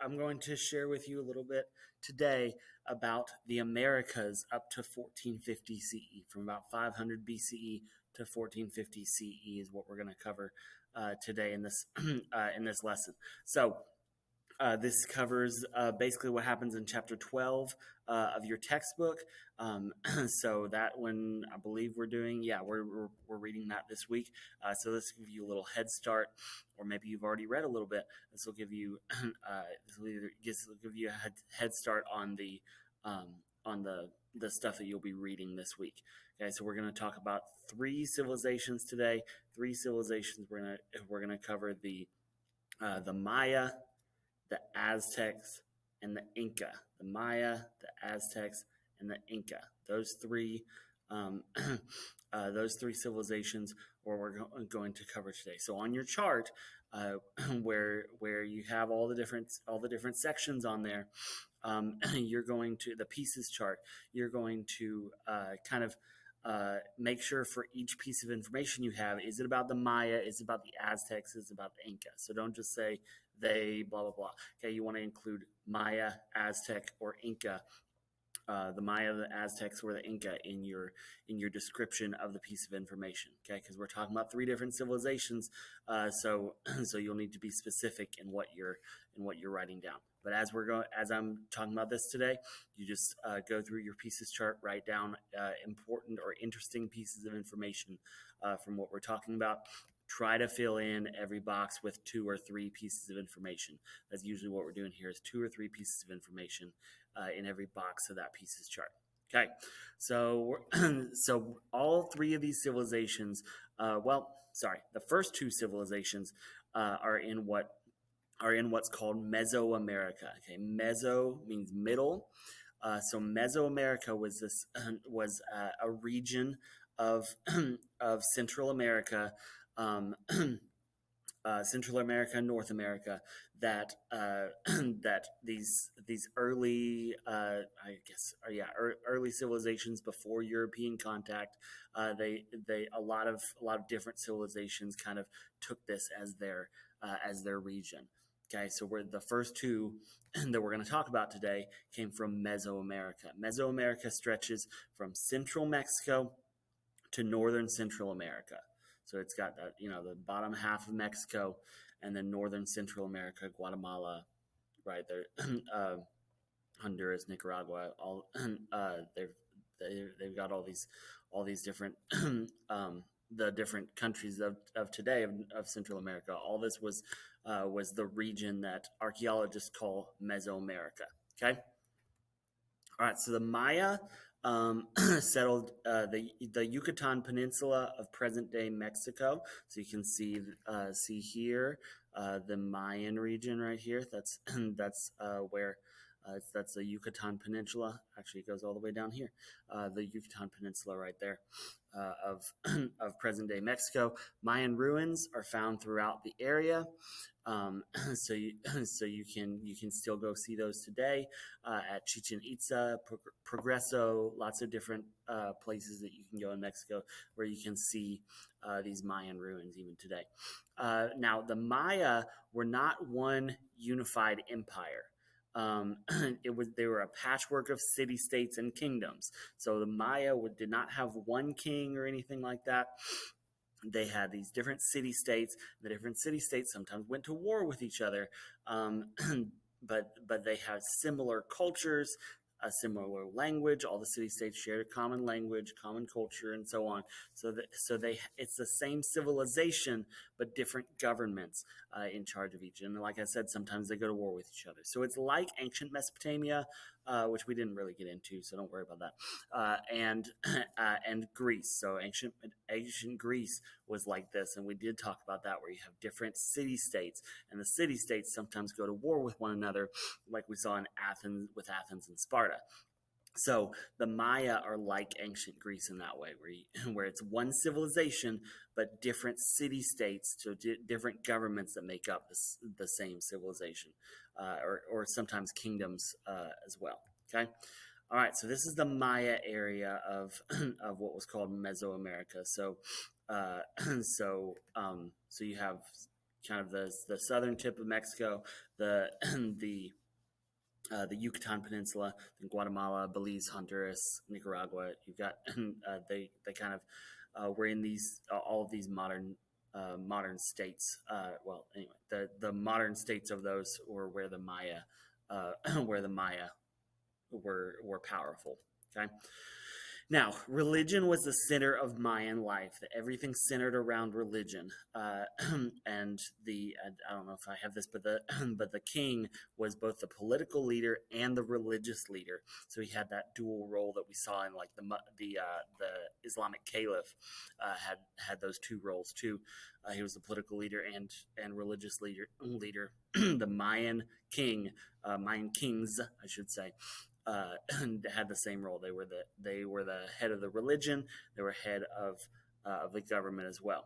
I'm going to share with you a little bit today about the Americas up to 1450 CE. From about 500 BCE to 1450 CE is what we're going to cover today in this in this lesson. So this covers basically what happens in chapter 12 of your textbook. So that one, I believe we're doing, we're reading that this week. So this will give you a little head start, or maybe you've already read a little bit. This will give you a head start on the stuff that you'll be reading this week. Okay, so we're going to talk about three civilizations today. Three civilizations. We're gonna cover the Maya, the Aztecs, and the Inca. The Maya, the Aztecs, and the Inca. Those three civilizations we're going to cover today. So on your chart, where you have all the different sections on there, you're going to the pieces chart. You're going to make sure for each piece of information you have, is it about the Maya, is it about the Aztecs, is it about the Inca? So don't just say they, blah, blah, blah. Okay, you want to include Maya, Aztec, or Inca, the Maya, the Aztecs, or the Inca in your description of the piece of information. Okay, because we're talking about three different civilizations, so you'll need to be specific in what you're writing down. But as I'm talking about this today, you just go through your pieces chart, write down important or interesting pieces of information from what we're talking about. Try to fill in every box with 2 or 3 pieces of information. That's usually what we're doing here, is 2 or 3 pieces of information in every box of that pieces chart. Okay, so so all 3 of these civilizations, the first 2 civilizations are in what's called Mesoamerica. Okay, Meso means middle. So Mesoamerica was a region of Central America, Central America, North America, that that these early, early civilizations before European contact, a lot of different civilizations kind of took this as their region. Okay, so the first 2 that we're going to talk about today came from Mesoamerica. Mesoamerica stretches from central Mexico to northern Central America. So it's got the bottom half of Mexico, and then northern Central America, Guatemala, right there, Honduras, Nicaragua, all they've got all these different the different countries of today of Central America. All this was the region that archaeologists call Mesoamerica. Okay. All right. So the Maya settled the Yucatan Peninsula of present-day Mexico. So you can see here the Mayan region right here. That's where that's the Yucatan Peninsula. Actually, it goes all the way down here. The Yucatan Peninsula right there of present-day Mexico. Mayan ruins are found throughout the area. So you can still go see those today at Chichen, Itza, Progreso, lots of different places that you can go in Mexico where you can see these Mayan ruins even today. Now, the Maya were not one unified empire. They were a patchwork of city-states and kingdoms. So the Maya did not have one king or anything like that. They had these different city-states. The different city-states sometimes went to war with each other, but they had similar cultures, a similar language. All the city-states shared a common language, common culture, and so on. It's the same civilization, but different governments in charge of each. And like I said, sometimes they go to war with each other. So it's like ancient Mesopotamia, which we didn't really get into, so don't worry about that. And Greece. So ancient Greece was like this, and we did talk about that, where you have different city-states, and the city-states sometimes go to war with one another, like we saw in Athens and Sparta. So the Maya are like ancient Greece in that way, where it's one civilization, but different city-states, so different governments that make up the same civilization, or sometimes kingdoms as well. Okay. All right, so this is the Maya area of what was called Mesoamerica. So you have kind of the southern tip of Mexico, the the Yucatan Peninsula, then Guatemala, Belize, Honduras, Nicaragua. You've got they kind of were in these all of these modern states. Well, anyway, the modern states of those were where the Maya where the Maya were powerful. Okay. Now, religion was the center of Mayan life. Everything centered around religion, and I don't know if I have this, but the but the king was both the political leader and the religious leader. So he had that dual role that we saw in like the Islamic Caliph had those two roles too. He was the political leader and religious leader. The Mayan Kings, I should say, had the same role. They were the head of the religion. They were head of the government as well.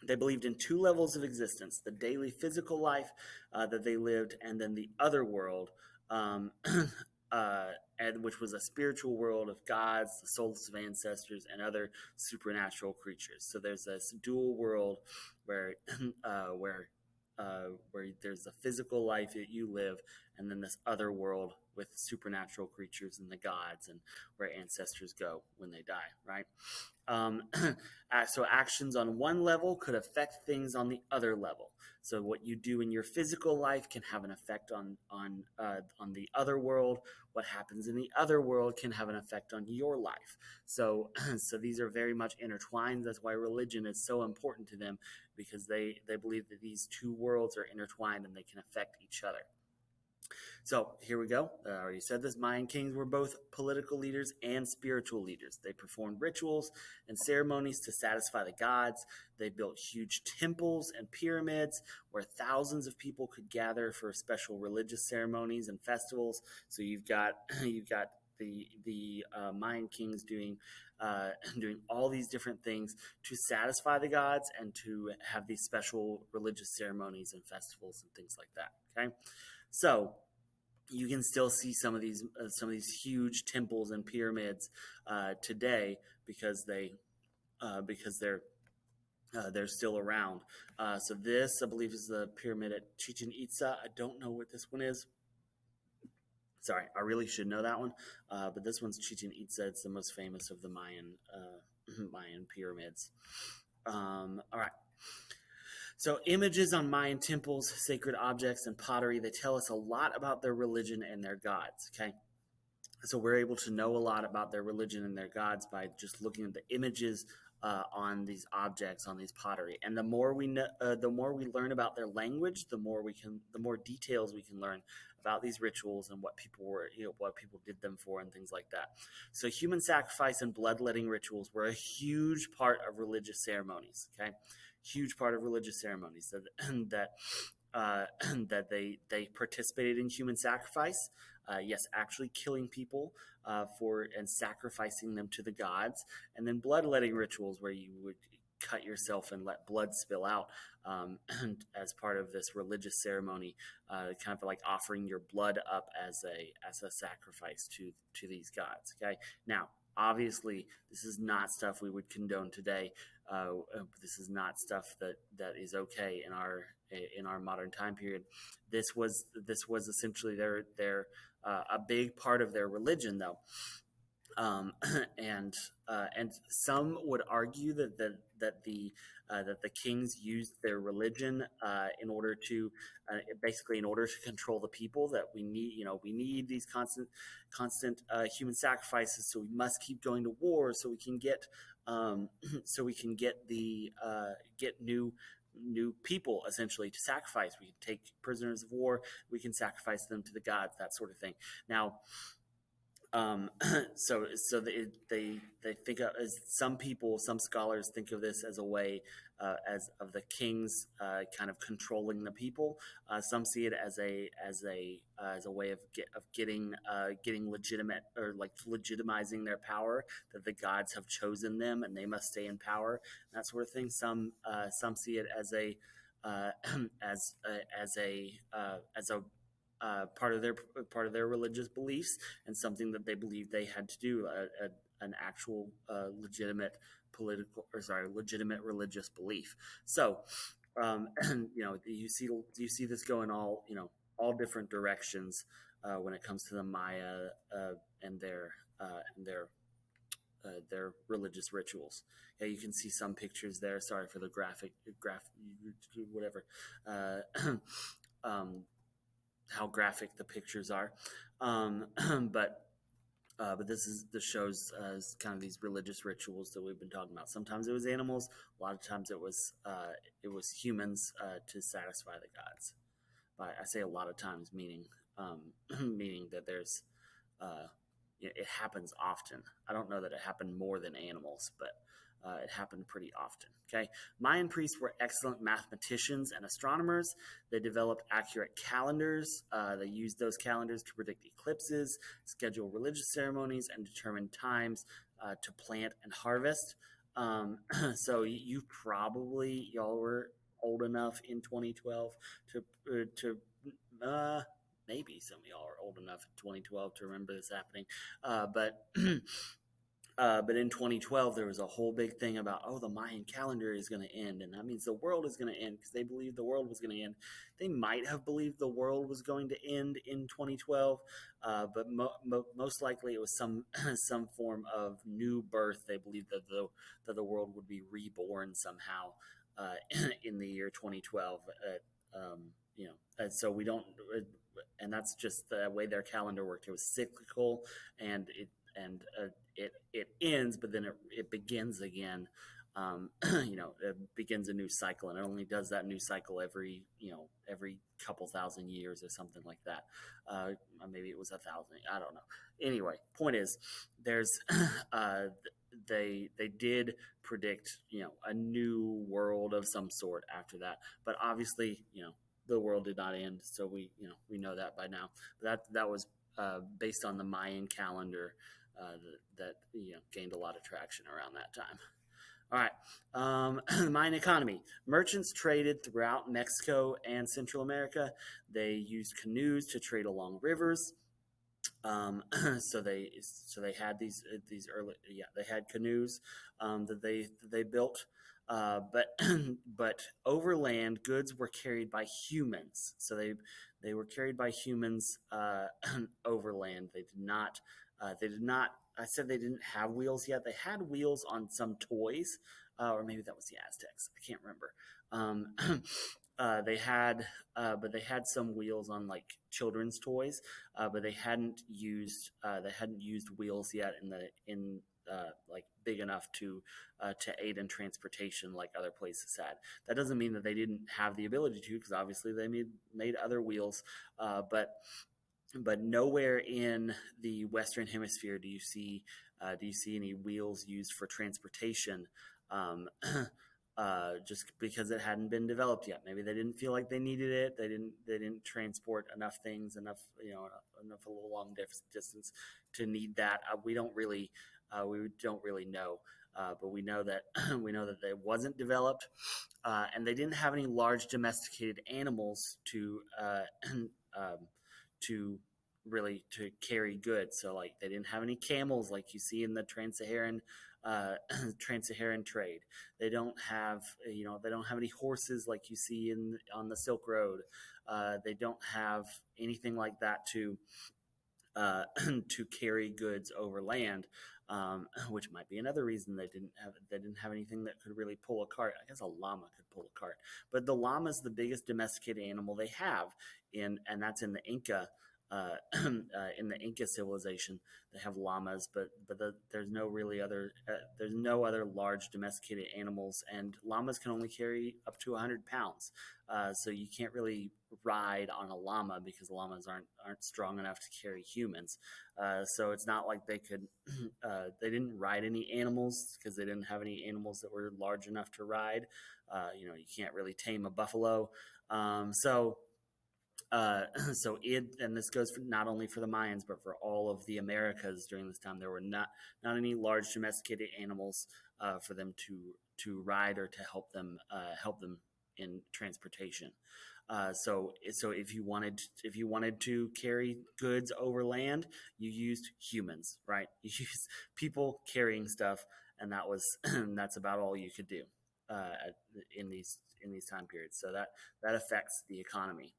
They believed in two levels of existence: the daily physical life that they lived, and then the other world, and which was a spiritual world of gods, the souls of ancestors, and other supernatural creatures. So there's this dual world where where there's the physical life that you live, and then this other world with supernatural creatures and the gods, and where ancestors go when they die, right? Um, so actions on one level could affect things on the other level. So what you do in your physical life can have an effect on the other world. What happens in the other world can have an effect on your life. So so these are very much intertwined. That's why religion is so important to them, because they believe that these two worlds are intertwined and they can affect each other. So here we go. I already said this. Mayan kings were both political leaders and spiritual leaders. They performed rituals and ceremonies to satisfy the gods. They built huge temples and pyramids where thousands of people could gather for special religious ceremonies and festivals. So you've got the Mayan kings doing all these different things to satisfy the gods and to have these special religious ceremonies and festivals and things like that. Okay, so you can still see some of these huge temples and pyramids today because they're still around. So this, I believe, is the pyramid at Chichen Itza. I don't know what this one is. Sorry, I really should know that one, but this one's Chichen Itza. It's the most famous of the Mayan pyramids. All right. So images on Mayan temples, sacred objects, and pottery, they tell us a lot about their religion and their gods, okay? So we're able to know a lot about their religion and their gods by just looking at the images on these objects, on these pottery. And the more we learn about their language, the more details we can learn about these rituals and what people did them for and things like that. So human sacrifice and bloodletting rituals were a huge part of religious ceremonies, okay? Huge part of religious ceremonies that that they participated in human sacrifice. Yes, actually killing people and sacrificing them to the gods, and then bloodletting rituals where you would cut yourself and let blood spill out and as part of this religious ceremony, kind of like offering your blood up as a sacrifice to these gods. Okay, now obviously this is not stuff we would condone today. This is not stuff that is okay in our modern time period. This was essentially their a big part of their religion, though. Um, and some would argue that the kings used their religion in order to basically in order to control the people. That we need these constant human sacrifices, so we must keep going to war so we can get get new people essentially to sacrifice. We can take prisoners of war, we can sacrifice them to the gods, that sort of thing. Now, so they think of, as some scholars think of this as a way as of the kings kind of controlling the people. Some see it as a way of getting legitimate, or like legitimizing their power, that the gods have chosen them and they must stay in power, that sort of thing. Some see it as a part of their religious beliefs, and something that they believed they had to do, an actual legitimate legitimate religious belief. So And you see this going all different directions when it comes to the Maya and their religious rituals. Yeah, you can see some pictures there. Sorry for the graph, whatever. Uh, um, how graphic the pictures are, um, but this shows kind of these religious rituals that we've been talking about. Sometimes it was animals. A lot of times it was humans to satisfy the gods. But I say a lot of times, meaning meaning that uh, it happens often. I don't know that it happened more than animals, but it happened pretty often. Okay, Mayan priests were excellent mathematicians and astronomers. They developed accurate calendars. They used those calendars to predict eclipses, schedule religious ceremonies, and determine times to plant and harvest. So you probably y'all were old enough in 2012 to maybe some of y'all are old enough in 2012 to remember this happening. But but in 2012 there was a whole big thing about, oh, the Mayan calendar is going to end, and that means the world is going to end because they believed the world was going to end. They might have believed the world was going to end in 2012, but most likely it was some some form of new birth. They believed that the world would be reborn somehow in the year 2012. And so we don't, and that's just the way their calendar worked. It was cyclical, and it ends, but then it begins again. It begins a new cycle, and it only does that new cycle every couple thousand years or something like that. Uh, Maybe it was 1,000. I don't know. Anyway, point is, there's they did predict a new world of some sort after that, but obviously the world did not end, so we know that by now. That was based on the Mayan calendar that gained a lot of traction around that time. All right, Mayan economy. Merchants traded throughout Mexico and Central America. They used canoes to trade along rivers. Um, so they had these early, they had canoes that they built, but but overland goods were carried by humans. So they were carried by humans overland. They did not. I said they didn't have wheels yet. They had wheels on some toys, or maybe that was the Aztecs. I can't remember. Um, they had, but they had some wheels on like children's toys, but they hadn't used wheels yet like big enough to aid in transportation like other places had. That doesn't mean that they didn't have the ability to, because obviously they made other wheels, but nowhere in the Western Hemisphere do you see any wheels used for transportation. Um, just because it hadn't been developed yet. Maybe they didn't feel like they needed it. They didn't transport enough things, enough a little long distance to need that. We don't really know, but we know that we know that it wasn't developed, and they didn't have any large domesticated animals um, to to carry goods. So like they didn't have any camels like you see in the trans-Saharan trans-Saharan trade. They don't have any horses like you see on the Silk Road. They don't have anything like that to carry goods over land, which might be another reason they didn't have anything that could really pull a cart. I guess a llama could pull a cart, but the llama is the biggest domesticated animal they have and that's in the Inca. In the Inca civilization, they have llamas, but there's no other large domesticated animals, and llamas can only carry up to 100 pounds. So you can't really ride on a llama because llamas aren't strong enough to carry humans. So it's not like they could. They didn't ride any animals because they didn't have any animals that were large enough to ride. You can't really tame a buffalo. So and this goes for not only for the Mayans but for all of the Americas during this time. There were not any large domesticated animals for them to ride or to help them in transportation. So if you wanted to carry goods over land, you used humans, right? You used people carrying stuff, and that's about all you could do uh, in these time periods. So that affects the economy.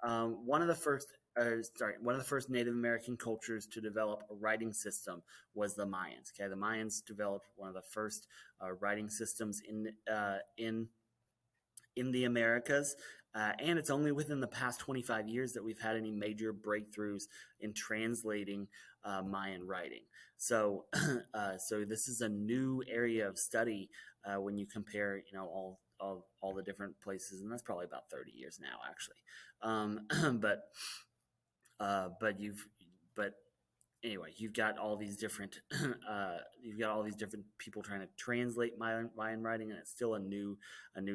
One of the first Native American cultures to develop a writing system was the Mayans. Okay, the Mayans developed one of the first writing systems in the Americas. And it's only within the past 25 years that we've had any major breakthroughs in translating Mayan writing. So, so this is a new area of study when you compare, all the different places, and that's probably about 30 years now, actually. But but you've but anyway, you've got all these different people trying to translate Mayan writing, and it's still a new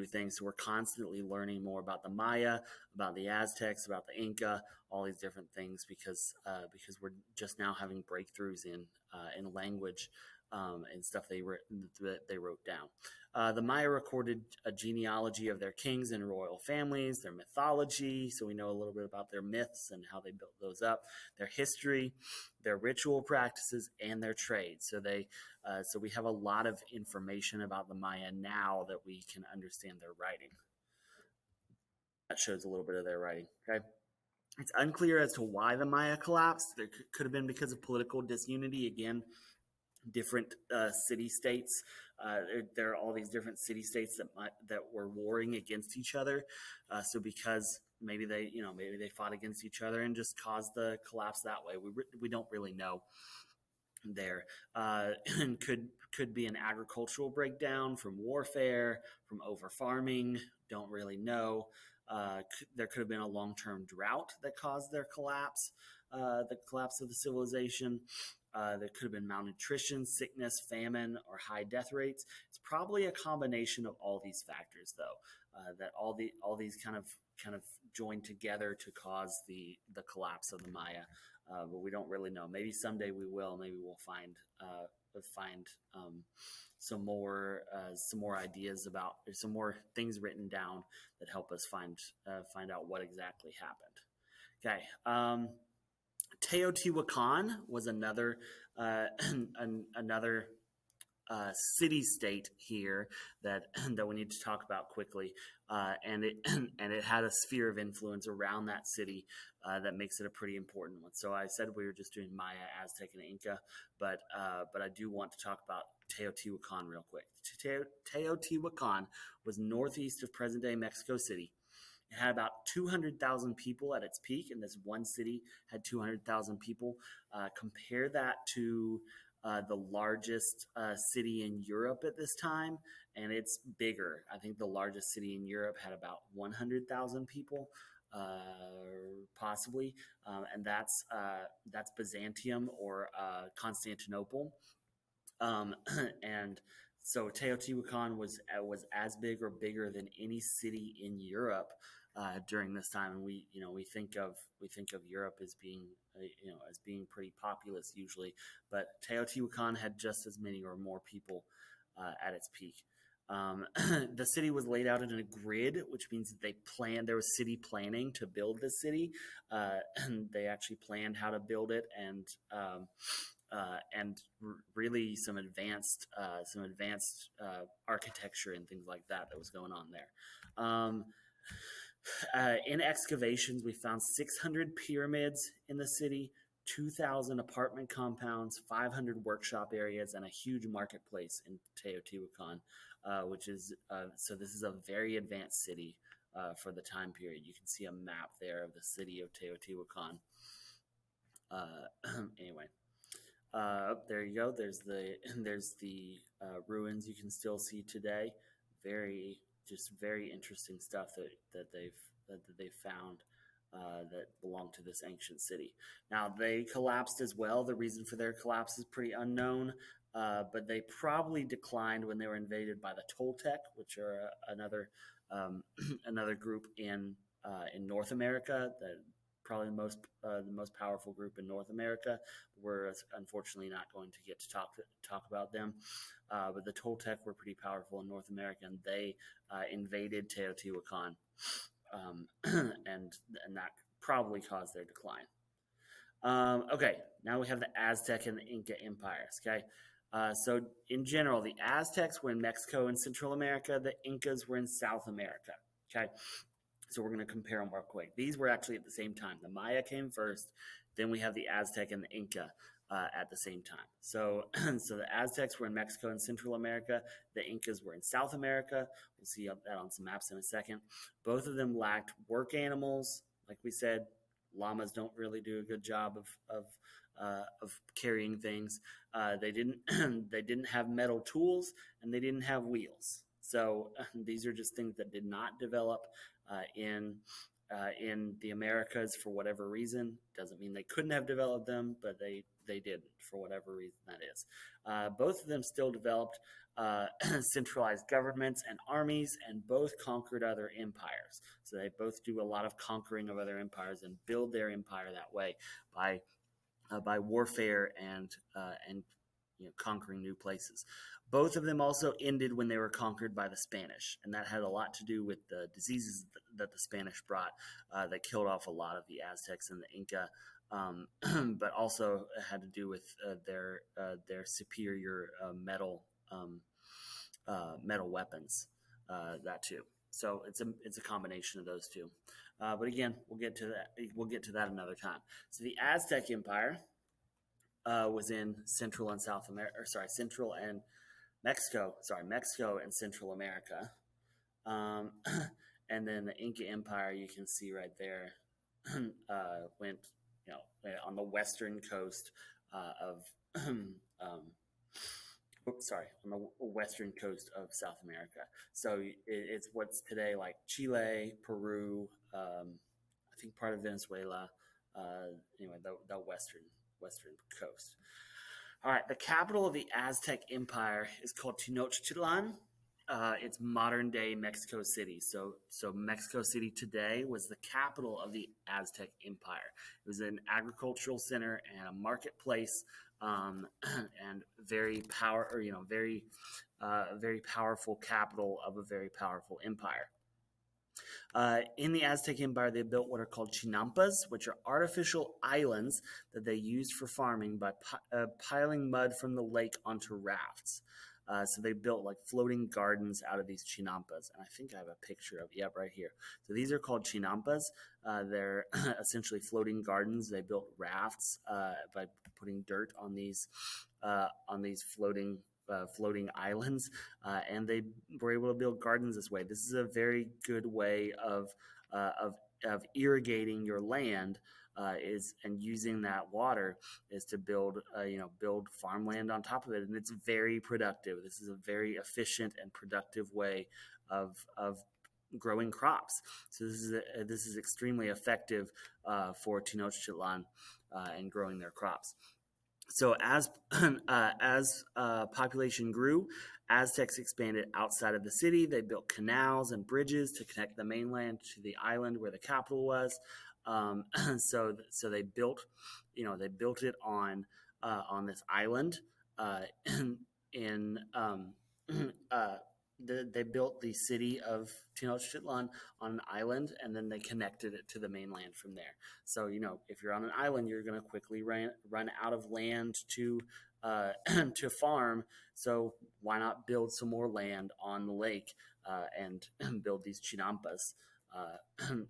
thing. So we're constantly learning more about the Maya, about the Aztecs, about the Inca, all these different things because we're just now having breakthroughs in language and stuff that they wrote down. The Maya recorded a genealogy of their kings and royal families, their mythology, so we know a little bit about their myths and how they built those up, their history, their ritual practices, and their trade. So we have a lot of information about the Maya now that we can understand their writing. That shows a little bit of their writing. Okay. It's unclear as to why the Maya collapsed. There could have been because of political disunity. Again, different city states. There are all these different city states that were warring against each other. So because maybe they fought against each other and just caused the collapse that way. We don't really know there. And could be an agricultural breakdown from warfare, from over farming. Don't really know. There could have been a long-term drought that caused their collapse, the collapse of the civilization. There could have been malnutrition, sickness, famine, or high death rates. It's probably a combination of all these factors, though, that all these kind of joined together to cause the collapse of the Maya. But we don't really know. Maybe someday we will. Maybe we'll find some more ideas about, or some more things written down that help us find out what exactly happened. Okay. Teotihuacan was another another city state here that that we need to talk about quickly, and it had a sphere of influence around that city that makes it a pretty important one. So I said we were just doing Maya, Aztec, and Inca, but I do want to talk about Teotihuacan real quick. Teotihuacan was northeast of present-day Mexico City. It had about 200,000 people at its peak, and this one city had 200,000 people. Compare that to the largest city in Europe at this time, and it's bigger. I think the largest city in Europe had about 100,000 people, possibly, and that's Byzantium or Constantinople. And so Teotihuacan was as big or bigger than any city in Europe during this time, and we think of Europe as being as being pretty populous usually, but Teotihuacan had just as many or more people at its peak. The city was laid out in a grid, which means that there was city planning to build the city. They actually planned how to build it, and really some advanced architecture and things like that was going on there. In excavations, we found 600 pyramids in the city, 2,000 apartment compounds, 500 workshop areas, and a huge marketplace in Teotihuacan, which is so this is a very advanced city for the time period. You can see a map there of the city of Teotihuacan. Anyway. There you go. There's the ruins you can still see today. Very interesting stuff that they've found that belong to this ancient city. Now they collapsed as well. The reason for their collapse is pretty unknown, but they probably declined when they were invaded by the Toltec, which are another group in North America. That probably the most powerful group in North America. We're unfortunately not going to get to talk about them, but the Toltec were pretty powerful in North America, and they invaded Teotihuacan, and that probably caused their decline. Okay, now we have the Aztec and the Inca empires. Okay, So, in general, the Aztecs were in Mexico and Central America. The Incas were in South America. Okay, so we're going to compare them real quick. These were actually at the same time. The Maya came first, then we have the Aztec and the Inca at the same time. So, so the Aztecs were in Mexico and Central America. The Incas were in South America. We'll see that on some maps in a second. Both of them lacked work animals. Like we said, llamas don't really do a good job of carrying things. They didn't they didn't have metal tools and they didn't have wheels. So these are just things that did not develop in the Americas for whatever reason. Doesn't mean they couldn't have developed them, but they didn't for whatever reason that is. Both of them still developed centralized governments and armies, and both conquered other empires. So they both do a lot of conquering of other empires and build their empire that way by by warfare and conquering new places. Both of them also ended when they were conquered by the Spanish, and that had a lot to do with the diseases that the Spanish brought that killed off a lot of the Aztecs and the Inca, but also had to do with their superior metal weapons. That too. So it's a combination of those two. But again, we'll get to that. We'll get to that another time. So the Aztec Empire was in Central and South America, or sorry, Central and Mexico. Sorry, Mexico and Central America. Um, and then the Inca Empire, you can see right there, went on the western coast of on the western coast of South America. So it's what's today like Chile, Peru, I think part of Venezuela. Anyway, the western coast. All right, the capital of the Aztec Empire is called Tenochtitlan. It's modern day Mexico City. So Mexico City today was the capital of the Aztec Empire. It was an agricultural center and a marketplace, and very powerful capital of a very powerful empire. In the Aztec Empire, they built what are called chinampas, which are artificial islands that they used for farming by piling mud from the lake onto rafts. So they built like floating gardens out of these chinampas. And I think I have a picture of, yep, right here. So these are called chinampas. They're essentially floating gardens. They built rafts by putting dirt on these floating islands, and they were able to build gardens this way. This is a very good way of irrigating your land, and using that water is to build farmland on top of it, and it's very productive. This is a very efficient and productive way of growing crops. So this is extremely effective for Tenochtitlan and growing their crops. So as population grew, Aztecs expanded outside of the city. They built canals and bridges to connect the mainland to the island where the capital was. So they built it on this island in they built the city of Tenochtitlan on an island, and then they connected it to the mainland from there. So, if you're on an island, you're going to quickly run out of land to to farm. So why not build some more land on the lake and build these chinampas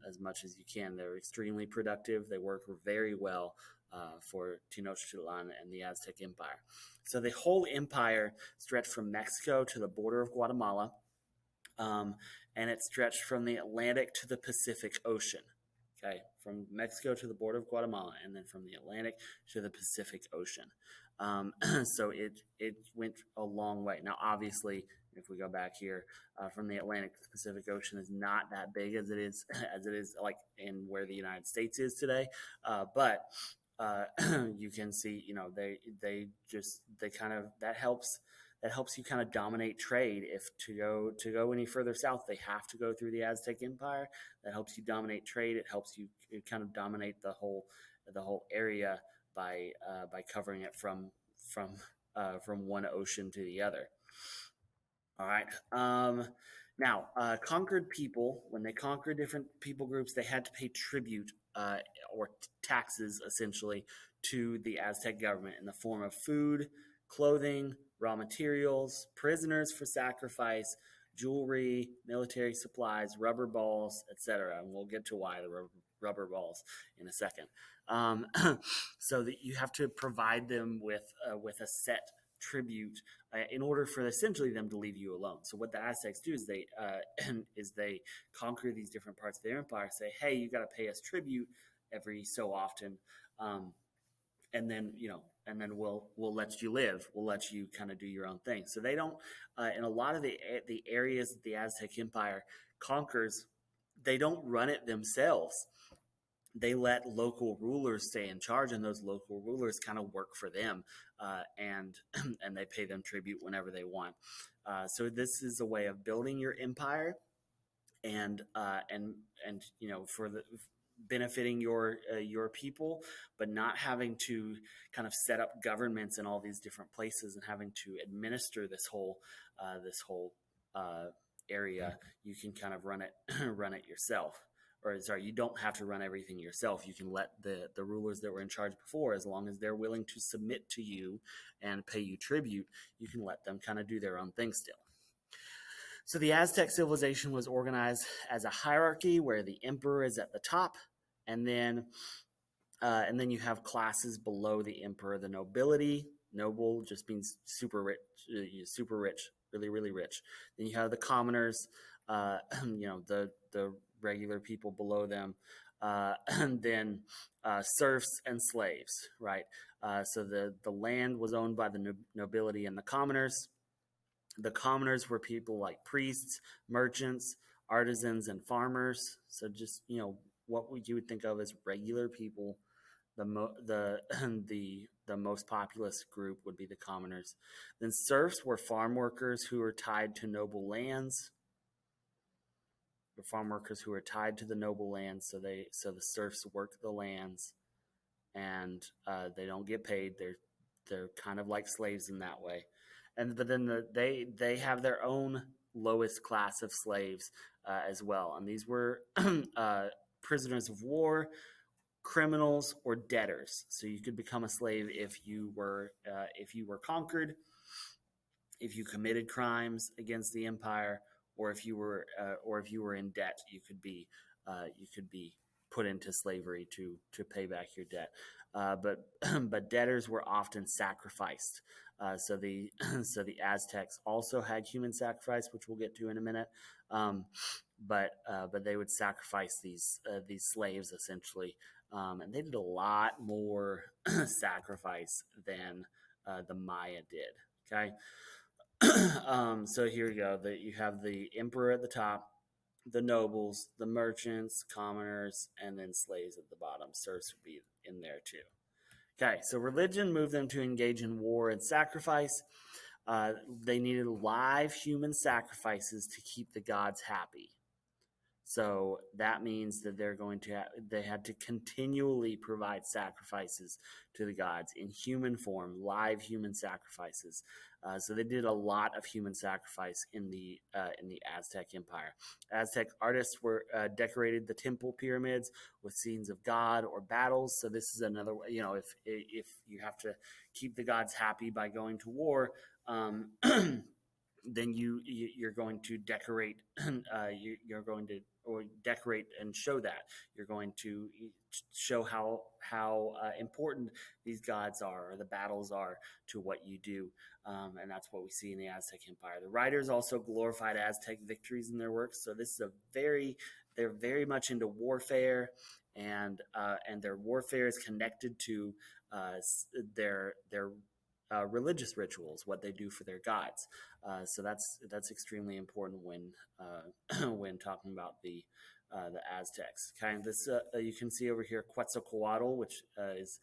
as much as you can? They're extremely productive. They work very well for Tenochtitlan and the Aztec Empire. So the whole empire stretched from Mexico to the border of Guatemala, and it stretched from the Atlantic to the Pacific Ocean. Okay, from Mexico to the border of Guatemala, and then from the Atlantic to the Pacific Ocean. So it went a long way. Now, obviously, if we go back here, from the Atlantic to the Pacific Ocean is not that big as it is like in where the United States is today, but you can see, they kind of that helps you kind of dominate trade. If to go any further south, they have to go through the Aztec Empire. That helps you dominate trade. It helps you kind of dominate the whole area by covering it from one ocean to the other. All right. Now, conquered people, when they conquered different people groups, they had to pay tribute or taxes, essentially, to the Aztec government in the form of food, clothing, raw materials, prisoners for sacrifice, jewelry, military supplies, rubber balls, etc. And we'll get to why the rubber balls in a second. So that you have to provide them with a set tribute in order for essentially them to leave you alone. So what the Aztecs do is they conquer these different parts of their empire, say, hey, you got to pay us tribute every so often, and then we'll let you live. We'll let you kind of do your own thing. So they don't in a lot of the areas that the Aztec Empire conquers, they don't run it themselves. They let local rulers stay in charge, and those local rulers kind of work for them, and and they pay them tribute whenever they want. So this is a way of building your empire, and for the benefiting your people, but not having to kind of set up governments in all these different places and having to administer this whole area. You can kind of run it yourself. Or sorry, you don't have to run everything yourself. You can let the rulers that were in charge before, as long as they're willing to submit to you and pay you tribute, you can let them kind of do their own thing still. So the Aztec civilization was organized as a hierarchy where the emperor is at the top, and then you have classes below the emperor. The nobility, noble just means super rich, really, really rich. Then you have the commoners, the regular people below them, and then serfs and slaves, right? So the land was owned by the nobility and the commoners. The commoners were people like priests, merchants, artisans, and farmers. So just what you would think of as regular people. The the most populous group would be the commoners. Then serfs were farm workers who were tied to noble lands. The farm workers who were tied to the noble lands, so the serfs work the lands, and they don't get paid. They're kind of like slaves in that way. But then they have their own lowest class of slaves as well, and these were prisoners of war, criminals, or debtors. So you could become a slave if you were conquered, if you committed crimes against the empire, or if you were in debt. You could be put into slavery to pay back your debt. But debtors were often sacrificed. So the Aztecs also had human sacrifice, which we'll get to in a minute. But they would sacrifice these slaves essentially, and they did a lot more sacrifice than the Maya did. Okay, so here we go. You have the emperor at the top, the nobles, the merchants, commoners, and then slaves at the bottom. Serfs would be in there too. Okay, so religion moved them to engage in war and sacrifice. They needed live human sacrifices to keep the gods happy. So that means that they had to continually provide sacrifices to the gods in human form, live human sacrifices. So they did a lot of human sacrifice in the Aztec Empire. Aztec artists decorated the temple pyramids with scenes of God or battles. So this is another way. If you have to keep the gods happy by going to war, then you're going to decorate. You're going to decorate and show that. You're going to show how important these gods are, or the battles are, to what you do, and that's what we see in the Aztec Empire. The writers also glorified Aztec victories in their works. So this is they're very much into warfare, and their warfare is connected to their religious rituals, what they do for their gods. So that's extremely important when when talking about the Aztecs. Okay, this you can see over here Quetzalcoatl, which is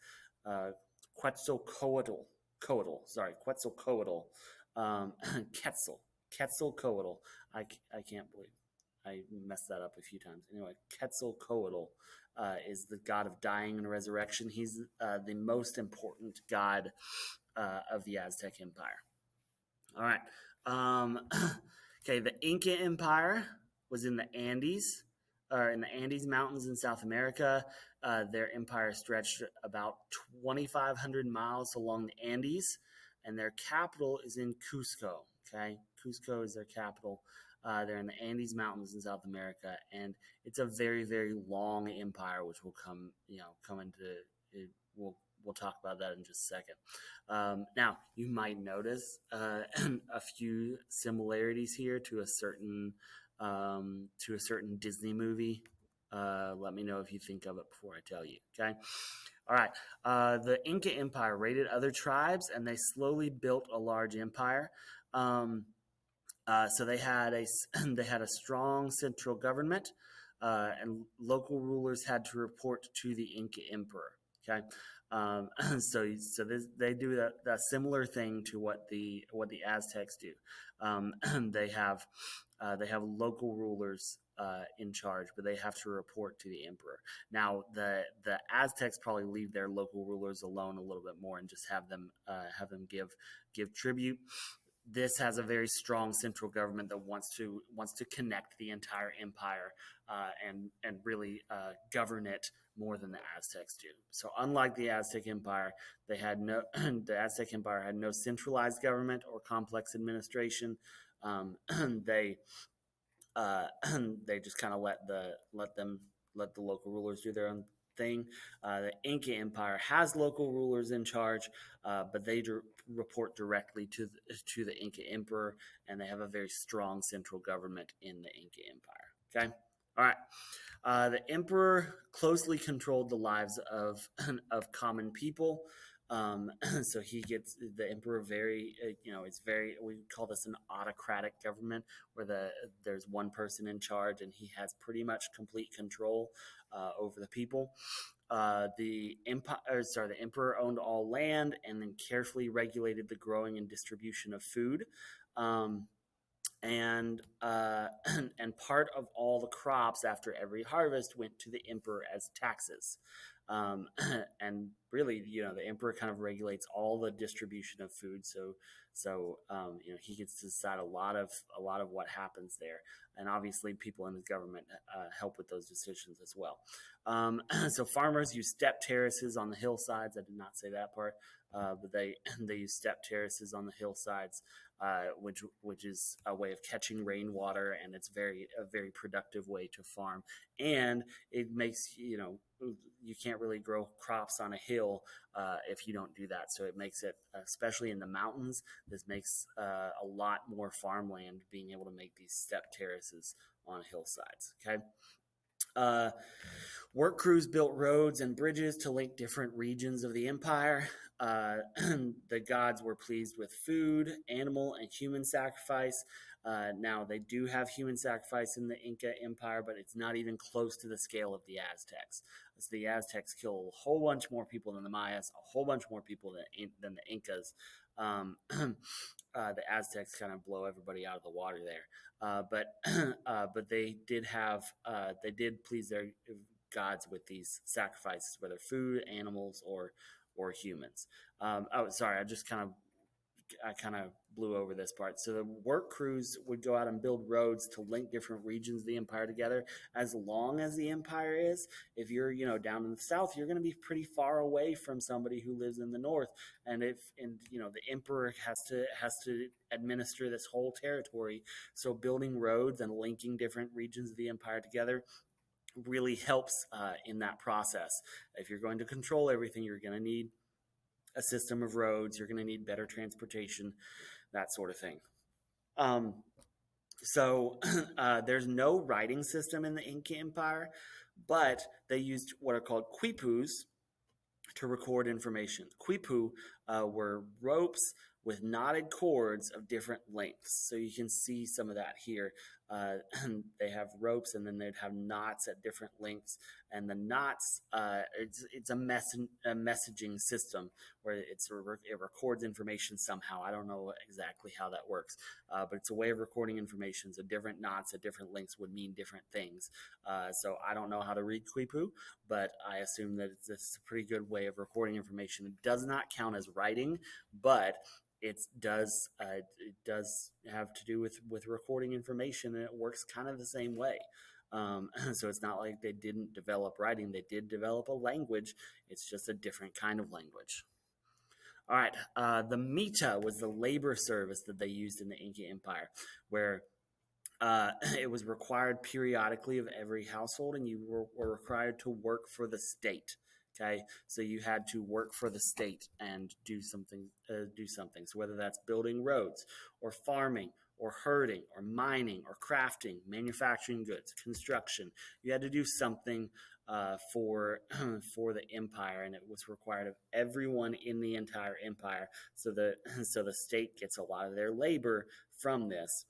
Quetzalcoatl. Quetzalcoatl. Quetzalcoatl. I can't believe I messed that up a few times. Anyway, Quetzalcoatl is the god of dying and resurrection. He's the most important god of the Aztec Empire. All right. Okay, the Inca Empire was in the Andes, or in the Andes Mountains in South America. Their empire stretched about 2,500 miles along the Andes, and their capital is in Cusco. Okay, Cusco is their capital. They're in the Andes Mountains in South America, and it's a very, very long empire, which will come into it. We'll talk about that in just a second. Now, you might notice a few similarities here to a certain Disney movie. Let me know if you think of it before I tell you. Okay. All right. The Inca Empire raided other tribes, and they slowly built a large empire. So they had a they had a strong central government, and local rulers had to report to the Inca Emperor. Okay, they do that similar thing to what the Aztecs do. They have local rulers in charge, but they have to report to the emperor. Now, the Aztecs probably leave their local rulers alone a little bit more and just have them give tribute. This has a very strong central government that wants to connect the entire empire and really govern it more than the Aztecs do. So, unlike the Aztec Empire, the Aztec Empire had no centralized government or complex administration. Um, they uh, they just kind of let the local rulers do their own thing. The Inca Empire has local rulers in charge, but they report directly to the Inca Emperor, and they have a very strong central government in the Inca Empire. Okay, all right. The emperor closely controlled the lives of of common people. So the emperor very it's very, we call this an autocratic government where there's one person in charge and he has pretty much complete control over the people. The emperor owned all land and then carefully regulated the growing and distribution of food. Um, and and part of all the crops after every harvest went to the emperor as taxes. Um, and really, the emperor kind of regulates all the distribution of food. So he gets to decide a lot of what happens there. And obviously, people in his government help with those decisions as well. So farmers use step terraces on the hillsides. I did not say that part, but they use step terraces on the hillsides, which is a way of catching rainwater, and it's a very productive way to farm. And it makes you can't really grow crops on a hill if you don't do that. So it makes it, especially in the mountains, this makes a lot more farmland being able to make these step terraces on hillsides. Okay. Uh, Work crews built roads and bridges to link different regions of the empire. Uh, the gods were pleased with food, animal, and human sacrifice. Now, they do have human sacrifice in the Inca Empire, but it's not even close to the scale of the Aztecs. So the Aztecs kill a whole bunch more people than the Mayas, a whole bunch more people than the Incas. The Aztecs kind of blow everybody out of the water there. But they did please their gods with these sacrifices, whether food, animals, or humans. Oh, sorry, I kind of blew over this part. So the work crews would go out and build roads to link different regions of the empire together. As long as the empire is, if you're down in the south, you're going to be pretty far away from somebody who lives in the north. And the emperor has to administer this whole territory. So building roads and linking different regions of the empire together really helps in that process. If you're going to control everything, you're going to need a system of roads, you're going to need better transportation, that sort of thing. Um, there's no writing system in the Inca Empire, but they used what are called quipus to record information. Quipu were ropes with knotted cords of different lengths. So you can see some of that here. They have ropes, and then they'd have knots at different lengths. And the knots, it's a messaging system where it records information somehow. I don't know exactly how that works, but it's a way of recording information. So different knots at different lengths would mean different things. So I don't know how to read Quipu, but I assume that it's a pretty good way of recording information. It does not count as writing, but it does have to do with recording information, and it works kind of the same way. So it's not like they didn't develop writing; they did develop a language. It's just a different kind of language. All right. The mita was the labor service that they used in the Inca Empire, where it was required periodically of every household, and you were required to work for the state. Okay, so you had to work for the state and do something. Do something. So whether that's building roads, or farming, or herding, or mining, or crafting, manufacturing goods, construction, you had to do something for for the empire, and it was required of everyone in the entire empire. So the so the state gets a lot of their labor from this.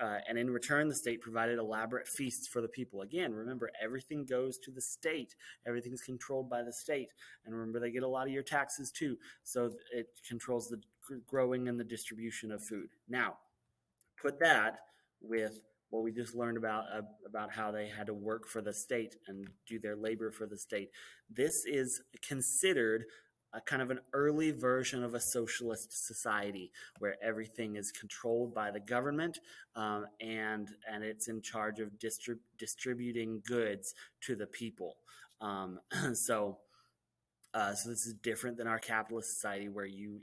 And in return, the state provided elaborate feasts for the people. Again, remember, everything goes to the state. Everything's controlled by the state. And remember, they get a lot of your taxes too. So it controls the growing and the distribution of food. Now, put that with what we just learned about how they had to work for the state and do their labor for the state. This is considered a kind of an early version of a socialist society where everything is controlled by the government, and it's in charge of distributing goods to the people. So so this is different than our capitalist society where you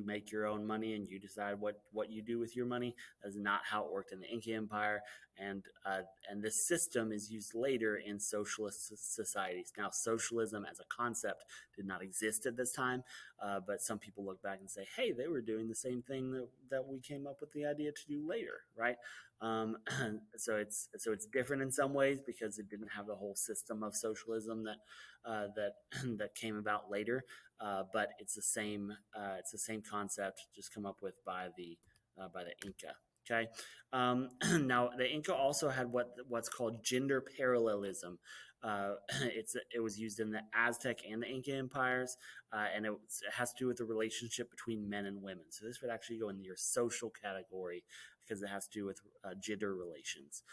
make your own money and you decide what you do with your money. That's not how it worked in the Inca Empire, and this system is used later in socialist societies. Now, socialism as a concept did not exist at this time, but some people look back and say, "Hey, they were doing the same thing that we came up with the idea to do later, right?" So it's different in some ways because it didn't have the whole system of socialism that that came about later, but it's the same concept just come up with by the Inca. Okay, now the Inca also had what's called gender parallelism. It was used in the Aztec and the Inca empires, and it has to do with the relationship between men and women. So this would actually go in your social category because it has to do with gender relations.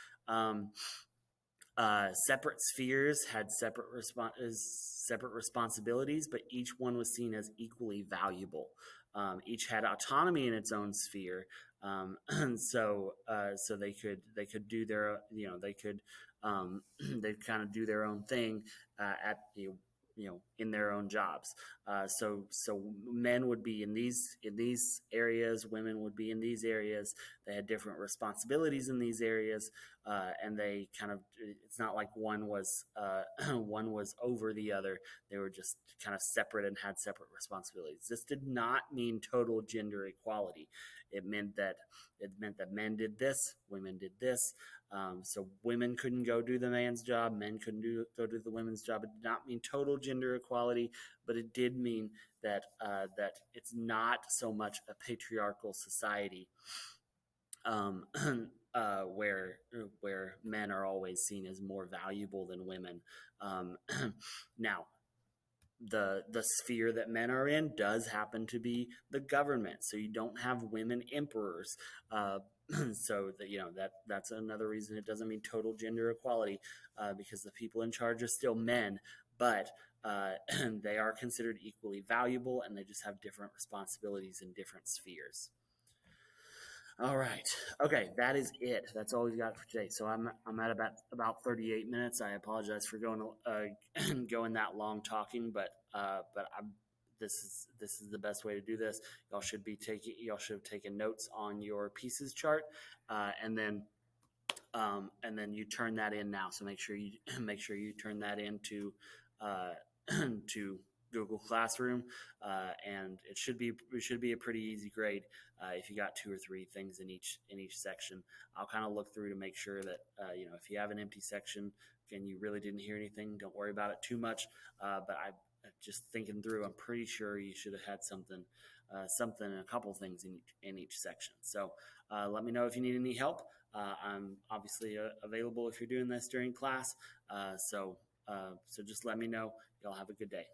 Separate spheres had separate responsibilities, but each one was seen as equally valuable. Each had autonomy in its own sphere, so they could do their they could they kind of do their own thing at in their own jobs. So men would be in these areas, women would be in these areas. They had different responsibilities in these areas, and they kind of it's not like one was one was over the other. They were just kind of separate and had separate responsibilities. This did not mean total gender equality. It meant that men did this, women did this. So women couldn't go do the man's job, men couldn't go do the women's job. It did not mean total gender equality, but it did mean that that it's not so much a patriarchal society, um, where men are always seen as more valuable than women. Um, now, the sphere that men are in does happen to be the government, so you don't have women emperors. uh, so that that's another reason it doesn't mean total gender equality, because the people in charge are still men, but they are considered equally valuable, and they just have different responsibilities in different spheres. All right. Okay, that is it. That's all we've got for today. So I'm at about 38 minutes. I apologize for going going that long talking, but this is the best way to do this. Y'all should have taken notes on your pieces chart, and then you turn that in now. So make sure you make sure you turn that into uh, to Google Classroom, and it should be a pretty easy grade if you got two or three things in each section. I'll kind of look through to make sure that if you have an empty section and you really didn't hear anything, don't worry about it too much. But I just thinking through, I'm pretty sure you should have had something, a couple things in each section. So let me know if you need any help. I'm obviously available if you're doing this during class. So just let me know. Y'all have a good day.